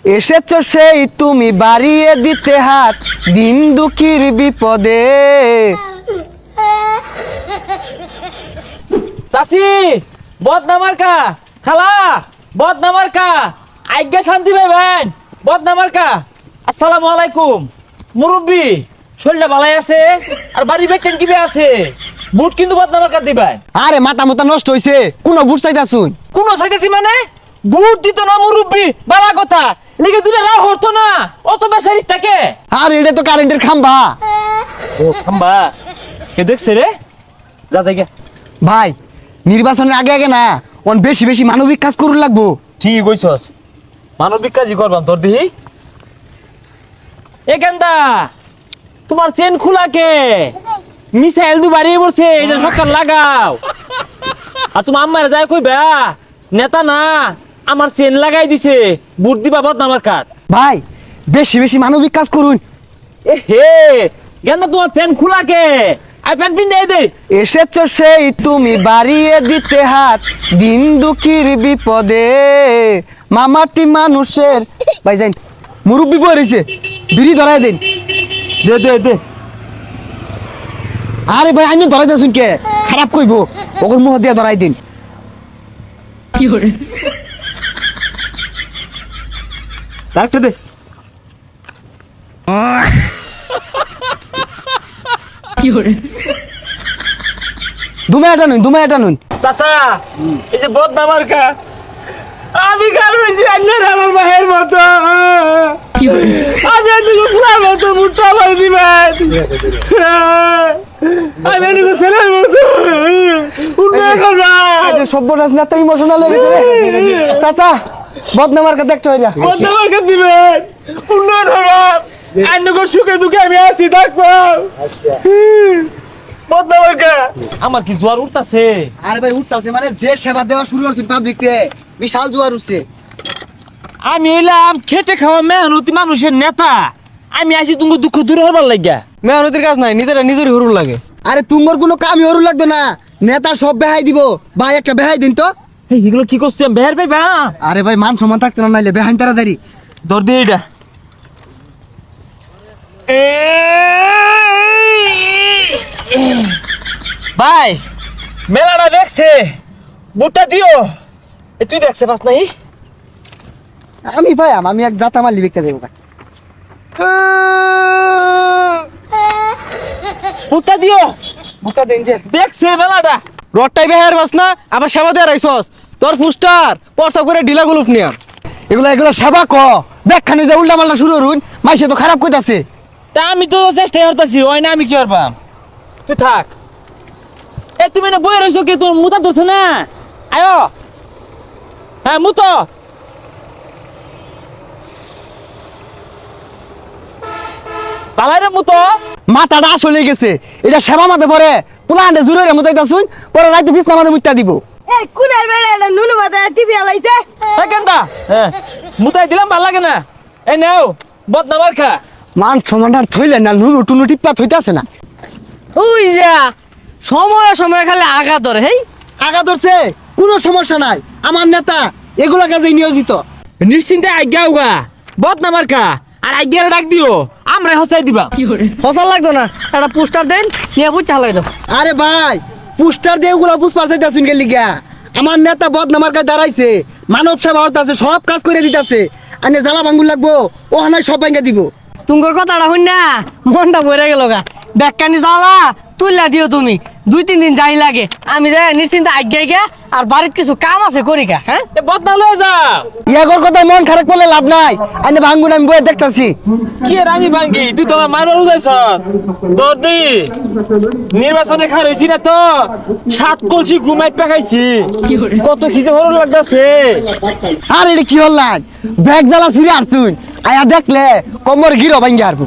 এসেছো সেই তুমি বাড়িয়ে দিতে হাত দিন দুঃখীর বিপদে। চাচি বদনামার্কা, খালা বদনামার্কা, আজ্ঞা শান্তি পাইবেন বদনামার্কা। আসসালামু আলাইকুম মুরব্বি, শরীরটা ভালাই আছে আর বাড়ি বেটেন কিবে আছে? বুট কিন্তু বদনামার্কা দিবেন। আরে মাথা মাথা নষ্ট হইছে, কোন বুট চাইতাছুন? কোন চাইতেছি মানে বুট দিত না মুরব্বি, বালা কথা লিখে দিলে রাও হতো না, অত বেসারি থাকে। আর এটা তো কারেন্টের খাম্বা। ও খাম্বা, কে দেখছে রে? যা জায়গা ভাই নির্বাচনের আগে আগে না অন বেশি বেশি মানবিক কাজ করুন লাগবো। ঠিক কইছস, মানবিক কাজই করবাম তোর দিহি। এ গেন্দা তোমার চেন খোলা কে? মিসাইল দু বাড়িয়ে পড়ছে, এটা সরকার লাগাও। আর তোমার আম্মারে যায় কইবা নেতা না আমার চেন লাগাই দিছে, বুট দিবা বদনামার কাট। ভাই বেশি বেশি মানবিক কাজ করুন। এ হে গেন্দা তোমার প্যান খোলা কে? আই প্যান পিন দে দে। এসেছো সেই তুমি বাড়িয়ে দিতে হাত দিন দুঃখীর বিপদে। মামাটি মানুষের ভাই যাই মুরব্বি বই রয়েছে, বিড়ি ধরাই দিন। দে দে দে। আরে ভাই আমি ধরাই দিয়েছুন কে? খারাপ কইবো, ওগুর মুহ দিয়ে ধরাই দিন। কি করে ডাক্তার দে। কি করে দুমায়াটা নুন, দুমায়াটা নুন। চাচা এই যে বদনামার কা আমি কার হইছি আন্নের আমার মায়ের মতো। কি করে আমি এদিকে ফুলার মতো মুট্টা মার দিবেন, আমি এদিকে ছেলের মতো উন্নয়ন করবা। সব্যনাশ না তো ইমোশনাল হয়ে গেছে রে। চাচা বদনামার কা দেখছো এরা বদনামার কা দিবেন, উন্নয়ন করবা। আন্নগর সুখে দুঃখে আমি আছি থাকবো। বদনামার কা আমার কি জোয়ার উঠতাছে? আরে ভাই উঠতাছে মানে যে সেবা দেওয়া শুরু করছে পাবলিক কে, বিশাল জোয়ার উঠছে। আমি এলাম খেটে খাওয়া মেহনতি মানুষের নেতা, আমি আসি তুমি দুঃখ দূর হবার লাগিয়া। মেহনতির কাজ নাই, নিজেরা নিজেরই হরুর লাগে। আরে তোমার কোনো কামই হরু লাগতো না, নেতা সব বেহাই দিব। ভাই একটা বেহাই দিন তো। এগুলো কি করছি আমি বের পাইবা? আরে ভাই মান সম্মান থাকতো না, নাইলে বেহাইন তাড়াতাড়ি ধর দিয়ে এটা। ভাই মেলাটা দেখছে, বুটটা দিও। তুই দেখছে পাস নাই? আমি ভাই আমি এক জাতা মালি বিকতে দেবো। বুটটা দিও, বুকটা দেন যে। দেখছে মেলাটা। রডটাই বেহার বাস না, আবার সেবা দিয়ে রাইছস। তোর পুস্টার পরসা করে ঢিলা গুলুপ নিয়া। এগুলা এগুলা সেবা ক ব্যাখ্যানে যে উল্টা পাল্টা শুরু হরুন, মাইসে তো খারাপ কইতাছে। তা আমি তো চেষ্টা করতেছি, ওই না আমি কি করবাম? তুই থাক। এ তুমি না বই রইছো কি? তোর মুতা ধরছে না? আয়ো হ্যাঁ মুতো। বাবারে মুতো। মাথাটা আসলে গেছে, এটা সেবা মাঝে পরে পুলা আন্ডে জুড়ে রে মুতাইতাছুন, পরে রাইতে বিছনা মাঝে মুত্তা দিব। এই কুনার বেড়া এটা নুনু মাথা টিভি আলাইছে। হ্যাঁ কেনটা? হ্যাঁ মুতাই দিলাম, ভাল লাগে না। এই নাও বদনামার খা। মান সমানটা থইলেন না, নুনু টুনু টিপ্পা থইতাছে না। ওই যা সময় সময় খালি আগা ধরে। হেই আগা ধরছে, কোনো সমস্যা নাই, আমার নেতা এগুলা কাজে নিয়োজিত। নিশ্চিন্তে আজ্ঞা উগা বদনামার খা, আর আজ্ঞারে ডাক দিও, আমরা হসাই দিবা। ফসল লাগতো না, একটা পোস্টার দেন নিয়ে বুঝ চালাই দাও। আরে ভাই পোস্টার দিয়ে ওগুলা পুষ্পার চাইতাছুন গেলি গা। আমার নেতা বদনামার কাছে দাঁড়াইছে, মানব সেবা হতাছে, সব কাজ করে দিতাছে। আনে জ্বালা ভাঙ্গুর লাগবো, ও হানায় সব ভাঙ্গা দিব। তুঙ্গর কথাটা শুন না মনটা মরে গেল গা। ব্যাগকানি জ্বালা তুললা দিও তুমি, 2-3 দিন যাই লাগে। আমি যাই নিশ্চিন্তে আজ্ঞাই গা, আর বাড়ির কিছু কাম আছে করি গা। হ্যাঁ এ বদনা লয়ে যাও। ইয়াগর কথা মন খারাপ করলে লাভ নাই, আনে ভাঙ্গুন আমি বয়ে দেখতাছি। কি আর আমি ভাঙ্গি? তুই তো আমার মারবার উদাইছস। তোর দি নির্বাচনে খার হইছি না তো 7 কলসি ঘুমাই পাকাইছি। কত কি যে হরণ লাগতাছে। আর এটা কি হল্লান, ব্যাগ জ্বালা ছিঁড়ে আসছুন, আয়া দেখলে কমর গিরো ভাঙ্গি আরবো।